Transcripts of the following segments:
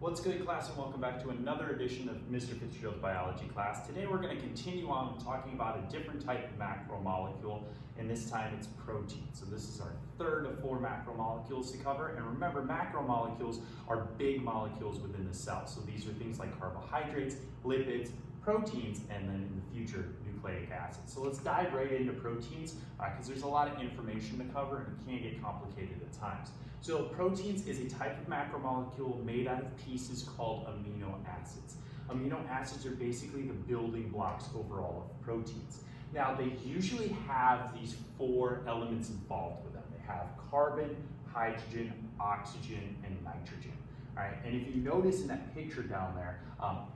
What's good, class, and welcome back to another edition of Mr. Fitzgerald's biology class. Today we're going to continue on talking about a different type of macromolecule, and this time it's protein. So this is our third of four macromolecules to cover, and remember, macromolecules are big molecules within the cell. So these are things like carbohydrates, lipids, proteins, and then in the future, nucleic acids. So let's dive right into proteins because there's a lot of information to cover and it can get complicated at times. So proteins is a type of macromolecule made out of pieces called amino acids. Amino acids are basically the building blocks overall of proteins. Now they usually have these four elements involved with them. They have carbon, hydrogen, oxygen, and nitrogen. All right, and if you notice in that picture down there,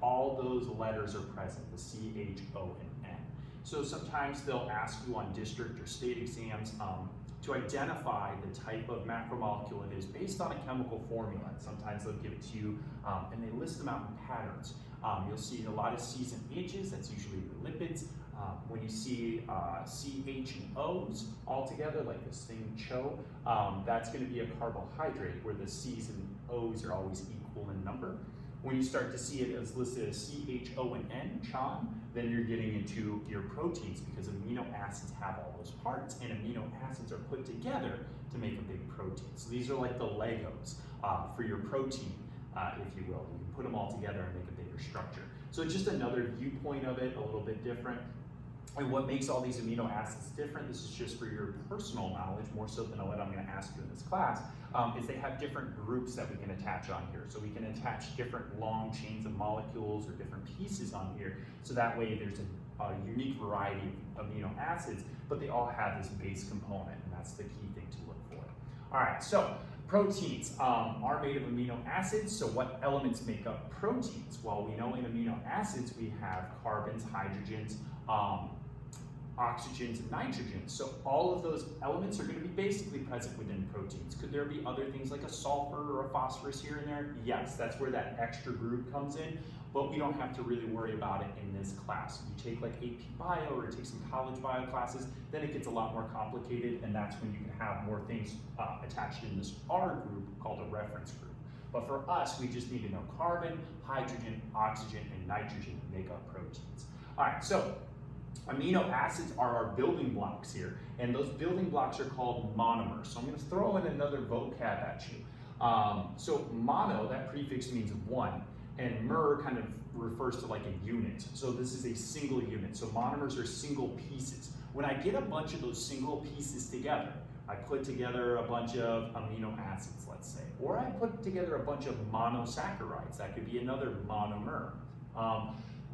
all those letters are present, the C, H, O, and N. So sometimes they'll ask you on district or state exams to identify the type of macromolecule it is based on a chemical formula. Sometimes they'll give it to you and they list them out in patterns. You'll see a lot of C's and H's, that's usually the lipids. When you see C, H, and O's all together, like this thing CHO, that's going to be a carbohydrate where the C's and O's are always equal in number. When you start to see it as listed as C, H, O, and N, CHON, then you're getting into your proteins because amino acids have all those parts, and amino acids are put together to make a big protein. So these are like the Legos for your protein, if you will. You can put them all together and make a bigger structure. So it's just another viewpoint of it, a little bit different. And what makes all these amino acids different, this is just for your personal knowledge, more so than what I'm going to ask you in this class, is they have different groups that we can attach on here. So we can attach different long chains of molecules or different pieces on here, so that way there's a unique variety of amino acids, but they all have this base component, and that's the key thing to look for. All right, so proteins are made of amino acids, so what elements make up proteins? Well, we know in amino acids we have carbons, hydrogens, oxygens, and nitrogens. So all of those elements are going to be basically present within proteins. Could there be other things like a sulfur or a phosphorus here and there? Yes, that's where that extra group comes in, but we don't have to really worry about it in this class. If you take like AP Bio or take some college bio classes, then it gets a lot more complicated, and that's when you can have more things attached in this R group called a reference group. But for us, we just need to know carbon, hydrogen, oxygen, and nitrogen to make up proteins. All right, so amino acids are our building blocks here, and those building blocks are called monomers. So I'm going to throw in another vocab at you. So mono, that prefix means one, and mer kind of refers to like a unit. So this is a single unit. So monomers are single pieces. When I get a bunch of those single pieces together, I put together a bunch of amino acids, let's say, or I put together a bunch of monosaccharides. That could be another monomer.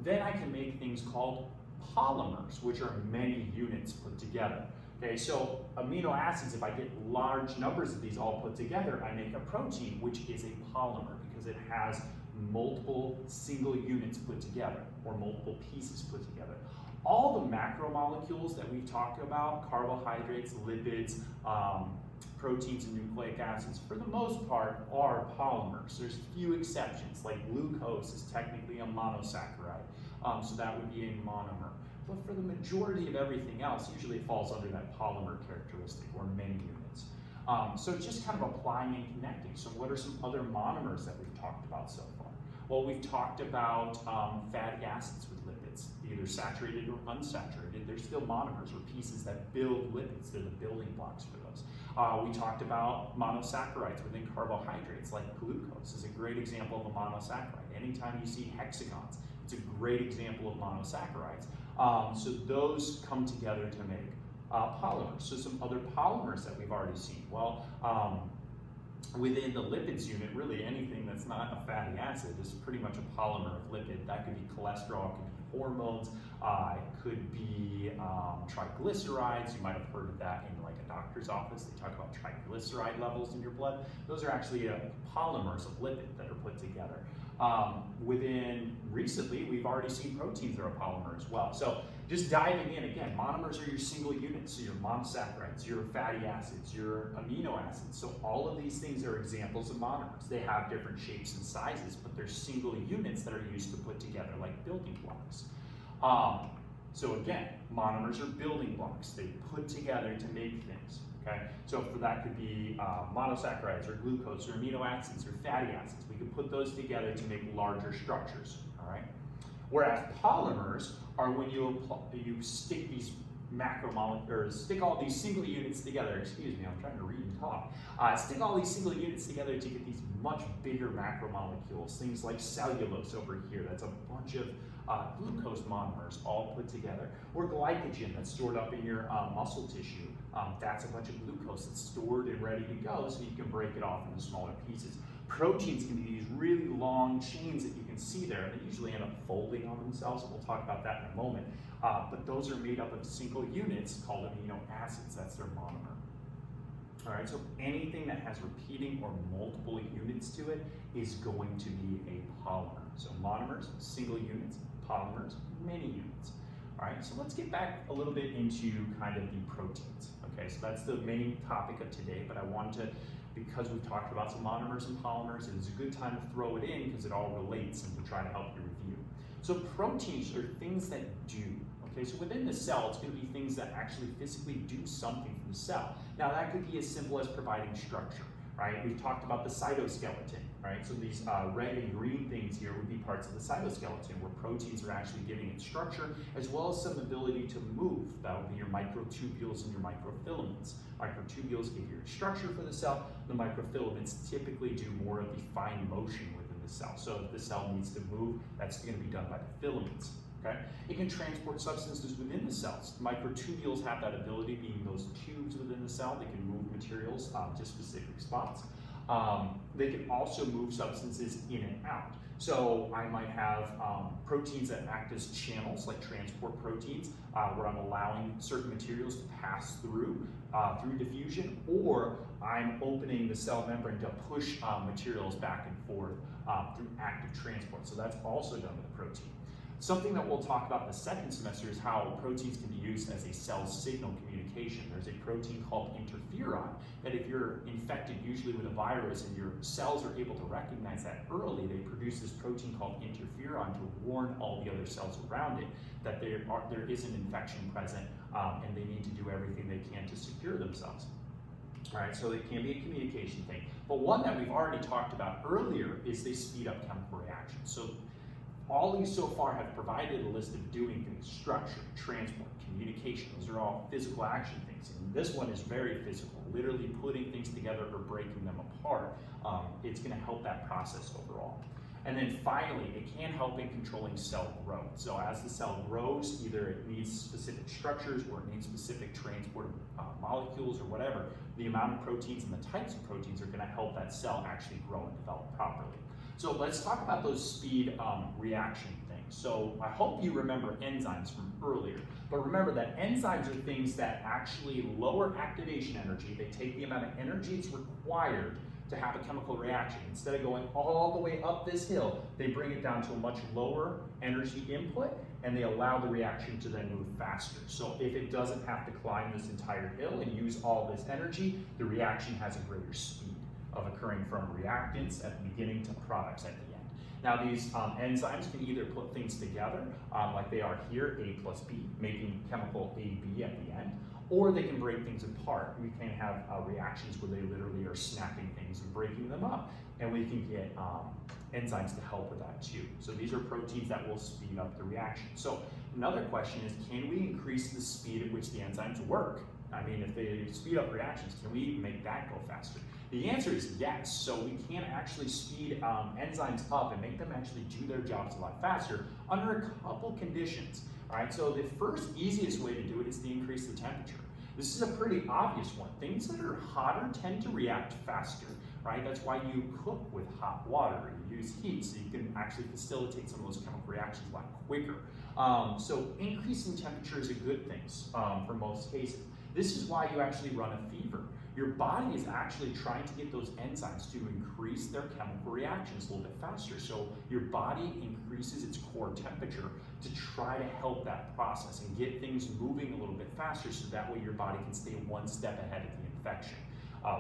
Then I can make things called polymers, which are many units put together. Okay, so amino acids, if I get large numbers of these all put together, I make a protein, which is a polymer because it has multiple single units put together or multiple pieces put together. All the macromolecules that we've talked about, carbohydrates, lipids, proteins, and nucleic acids, for the most part, are polymers. There's few exceptions, like glucose is technically a monosaccharide, so that would be a monomer. But for the majority of everything else, usually it falls under that polymer characteristic, or many units. So it's just kind of applying and connecting. So what are some other monomers that we've talked about so far? Well, we've talked about fatty acids with lipids, either saturated or unsaturated. They're still monomers, or pieces that build lipids. They're the building blocks for those. We talked about monosaccharides within carbohydrates, like glucose is a great example of a monosaccharide. Anytime you see hexagons, it's a great example of monosaccharides. So those come together to make polymers. So some other polymers that we've already seen. Well, within the lipids unit, really anything that's not a fatty acid is pretty much a polymer of lipid. That could be cholesterol, it could be hormones, it could be triglycerides. You might have heard of that in like a doctor's office. They talk about triglyceride levels in your blood. Those are actually polymers of lipid that are put together. Within recently, we've already seen proteins that are a polymer as well. So just diving in again, monomers are your single units. So your monosaccharides, your fatty acids, your amino acids. So all of these things are examples of monomers. They have different shapes and sizes, but they're single units that are used to put together like building blocks. So again, monomers are building blocks. They put together to make things. Okay, so for that could be monosaccharides or glucose or amino acids or fatty acids. We could put those together to make larger structures. All right. Whereas polymers are when you stick these stick all these single units together. Excuse me, I'm trying to read and talk. Stick all these single units together to get these much bigger macromolecules. Things like cellulose over here. That's a bunch of glucose monomers all put together. Or glycogen that's stored up in your muscle tissue. That's a bunch of glucose that's stored and ready to go, so you can break it off into smaller pieces. Proteins can be these really long chains that you can see there. They usually end up folding on themselves, and we'll talk about that in a moment. But those are made up of single units called amino acids. That's their monomer. All right, so anything that has repeating or multiple units to it is going to be a polymer. So monomers, single units; polymers, many units. All right, so let's get back a little bit into kind of the proteins. Okay, so that's the main topic of today, but I wanted to, because we've talked about some monomers and polymers, it's a good time to throw it in because it all relates and to try to help you review. So proteins are things that do. Okay, so within the cell, it's going to be things that actually physically do something for the cell. Now that could be as simple as providing structure, right? We've talked about the cytoskeleton, right? So these red and green things here would be parts of the cytoskeleton where proteins are actually giving it structure as well as some ability to move. That would be your microtubules and your microfilaments. Microtubules give you structure for the cell. The microfilaments typically do more of the fine motion within the cell. So if the cell needs to move, that's going to be done by the filaments. Okay? It can transport substances within the cells. Microtubules have that ability, being those tubes within the cell. They can move materials to specific spots. They can also move substances in and out. So I might have proteins that act as channels, like transport proteins, where I'm allowing certain materials to pass through diffusion, or I'm opening the cell membrane to push materials back and forth through active transport. So that's also done with a protein. Something that we'll talk about in the second semester is how proteins can be used as a cell signal communication. There's a protein called interferon that if you're infected usually with a virus and your cells are able to recognize that early, they produce this protein called interferon to warn all the other cells around it that there is an infection present and they need to do everything they can to secure themselves. All right, so it can be a communication thing. But one that we've already talked about earlier is they speed up chemical reactions. So all these so far have provided a list of doing things: structure, transport, communication. Those are all physical action things. And this one is very physical, literally putting things together or breaking them apart. It's going to help that process overall. And then finally, it can help in controlling cell growth. So as the cell grows, either it needs specific structures or it needs specific transport molecules or whatever, the amount of proteins and the types of proteins are going to help that cell actually grow and develop properly. So let's talk about those speed reaction things. So I hope you remember enzymes from earlier, but remember that enzymes are things that actually lower activation energy. They take the amount of energy it's required to have a chemical reaction. Instead of going all the way up this hill, they bring it down to a much lower energy input and they allow the reaction to then move faster. So if it doesn't have to climb this entire hill and use all this energy, the reaction has a greater speed of occurring from reactants at the beginning to products at the end. Now these enzymes can either put things together, like they are here, A plus B, making chemical AB at the end, or they can break things apart. We can have reactions where they literally are snapping things and breaking them up, and we can get enzymes to help with that too. So these are proteins that will speed up the reaction. So another question is, can we increase the speed at which the enzymes work? I mean, if they speed up reactions, can we make that go faster? The answer is yes. So we can actually speed enzymes up and make them actually do their jobs a lot faster under a couple conditions. All right, so the first easiest way to do it is to increase the temperature. This is a pretty obvious one. Things that are hotter tend to react faster, right? That's why you cook with hot water. You use heat so you can actually facilitate some of those chemical reactions a lot quicker. So increasing temperature is a good thing for most cases. This is why you actually run a fever. Your body is actually trying to get those enzymes to increase their chemical reactions a little bit faster. So your body increases its core temperature to try to help that process and get things moving a little bit faster so that way your body can stay one step ahead of the infection,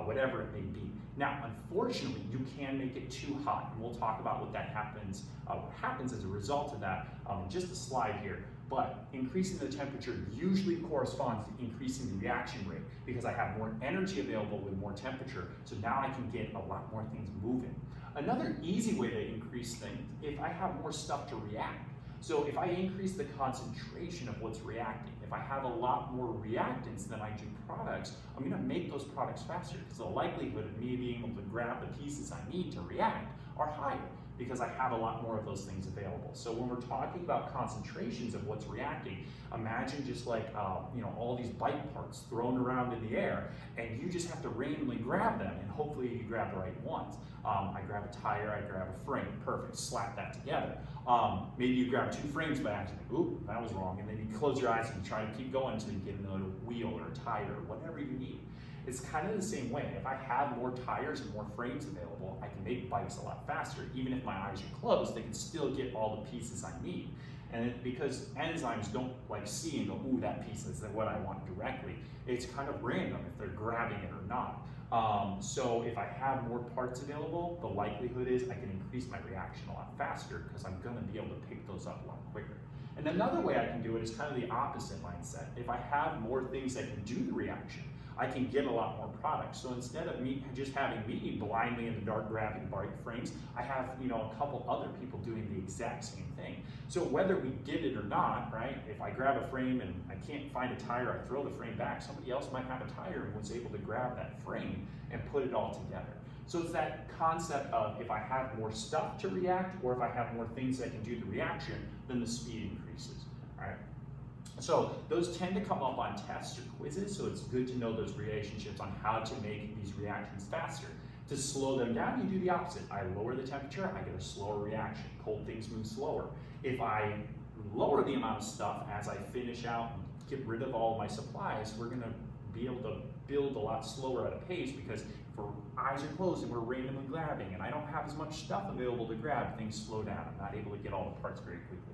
whatever it may be. Now, unfortunately, you can make it too hot, and we'll talk about what happens as a result of that in just a slide here. But increasing the temperature usually corresponds to increasing the reaction rate because I have more energy available with more temperature, so now I can get a lot more things moving. Another easy way to increase things, if I have more stuff to react. So if I increase the concentration of what's reacting, if I have a lot more reactants than I do products, I'm gonna make those products faster because the likelihood of me being able to grab the pieces I need to react are higher because I have a lot more of those things available. So when we're talking about concentrations of what's reacting, imagine just like all these bike parts thrown around in the air, and you just have to randomly grab them, and hopefully you grab the right ones. I grab a tire, I grab a frame, perfect, slap that together. Maybe you grab 2 frames by accident, ooh, that was wrong, and then you close your eyes and you try to keep going until you get another wheel or a tire or whatever you need. It's kind of the same way. If I have more tires and more frames available, I can make bikes a lot faster. Even if my eyes are closed, they can still get all the pieces I need. And because enzymes don't like see and go, ooh, that piece is what I want directly, it's kind of random if they're grabbing it or not. So if I have more parts available, the likelihood is I can increase my reaction a lot faster because I'm gonna be able to pick those up a lot quicker. And another way I can do it is kind of the opposite mindset. If I have more things that can do the reaction, I can get a lot more products. So instead of me just having me blindly in the dark grabbing bike frames, I have a couple other people doing the exact same thing. So whether we get it or not, right? If I grab a frame and I can't find a tire, I throw the frame back. Somebody else might have a tire and was able to grab that frame and put it all together. So it's that concept of if I have more stuff to react or if I have more things that can do the reaction, then the speed increases, right? So those tend to come up on tests or quizzes, so it's good to know those relationships on how to make these reactions faster. To slow them down, you do the opposite. I lower the temperature, I get a slower reaction. Cold things move slower. If I lower the amount of stuff as I finish out and get rid of all my supplies, we're gonna be able to build a lot slower at a pace because if our eyes are closed and we're randomly grabbing and I don't have as much stuff available to grab, things slow down. I'm not able to get all the parts very quickly.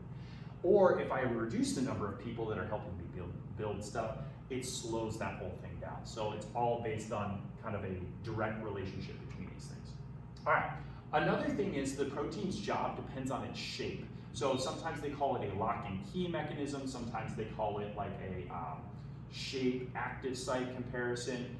Or if I reduce the number of people that are helping me build stuff, it slows that whole thing down. So it's all based on kind of a direct relationship between these things. All right, another thing is the protein's job depends on its shape. So sometimes they call it a lock and key mechanism, sometimes they call it like a shape active site comparison.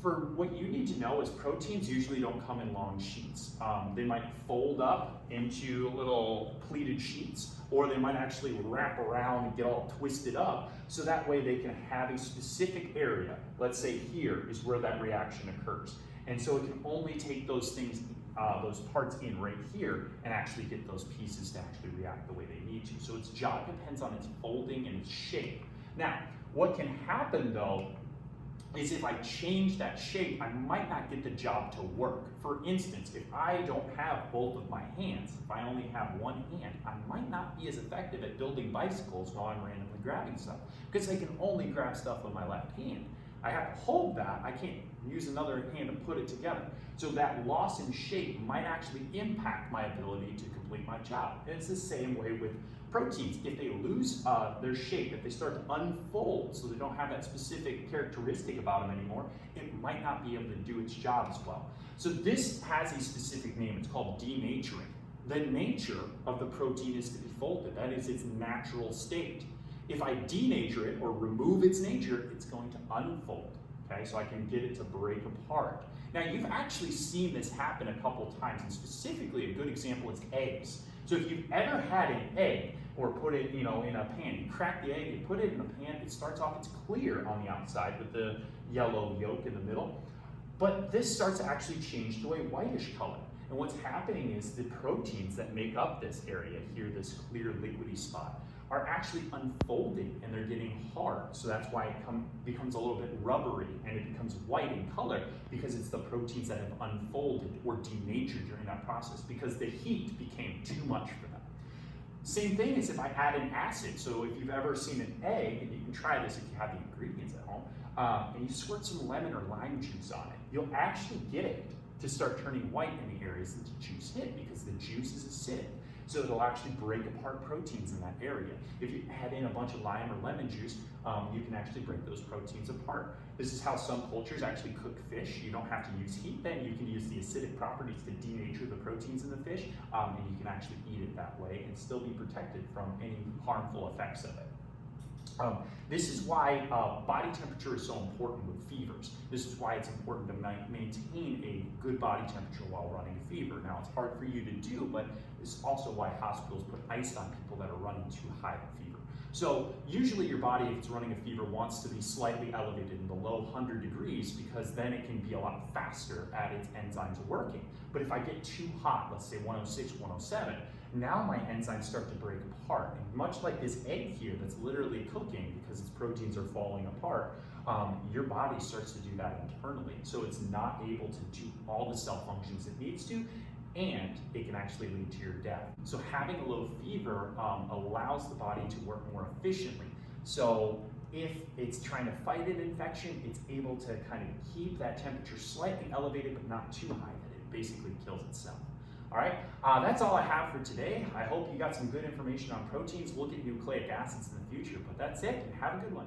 For what you need to know is proteins usually don't come in long sheets. They might fold up into little pleated sheets, or they might actually wrap around and get all twisted up, so that way they can have a specific area. Let's say here is where that reaction occurs. And so it can only take those things, those parts in right here and actually get those pieces to actually react the way they need to. So its job depends on its folding and its shape. Now, what can happen though is if I change that shape, I might not get the job to work. For instance, if I don't have both of my hands, if I only have one hand, I might not be as effective at building bicycles while I'm randomly grabbing stuff because I can only grab stuff with my left hand. I have to hold that, I can't use another hand to put it together. So that loss in shape might actually impact my ability to complete my job. And it's the same way with proteins. If they lose their shape, if they start to unfold so they don't have that specific characteristic about them anymore, it might not be able to do its job as well. So this has a specific name, it's called denaturing. The nature of the protein is to be folded, that is its natural state. If I denature it or remove its nature, it's going to unfold, okay? So I can get it to break apart. Now you've actually seen this happen a couple times, and specifically a good example is eggs. So if you've ever had an egg or put it in a pan, you crack the egg, you put it in a pan, it starts off, it's clear on the outside with the yellow yolk in the middle, but this starts to actually change to a whitish color. And what's happening is the proteins that make up this area here, this clear liquidy spot, are actually unfolding and they're getting hard. So that's why it becomes a little bit rubbery and it becomes white in color because it's the proteins that have unfolded or denatured during that process because the heat became too much for them. Same thing as if I add an acid. So if you've ever seen an egg, and you can try this if you have the ingredients at home, and you squirt some lemon or lime juice on it, you'll actually get it to start turning white in the areas that the juice hit because the juice is acidic. So it'll actually break apart proteins in that area. If you add in a bunch of lime or lemon juice, you can actually break those proteins apart. This is how some cultures actually cook fish. You don't have to use heat then, you can use the acidic properties to denature the proteins in the fish, and you can actually eat it that way and still be protected from any harmful effects of it. This is why body temperature is so important with fevers. This is why it's important to maintain a good body temperature while running a fever. Now, it's hard for you to do, but it's also why hospitals put ice on people that are running too high of a fever. So usually your body, if it's running a fever, wants to be slightly elevated in the low 100 degrees because then it can be a lot faster at its enzymes working. But if I get too hot, let's say 106, 107, now my enzymes start to break apart. And much like this egg here that's literally cooking because its proteins are falling apart, your body starts to do that internally. So it's not able to do all the cell functions it needs to, and it can actually lead to your death. So having a low fever allows the body to work more efficiently. So if it's trying to fight an infection, it's able to kind of keep that temperature slightly elevated but not too high that it basically kills itself. All right, that's all I have for today. I hope you got some good information on proteins. Look at nucleic acids in the future, but that's it, and have a good one.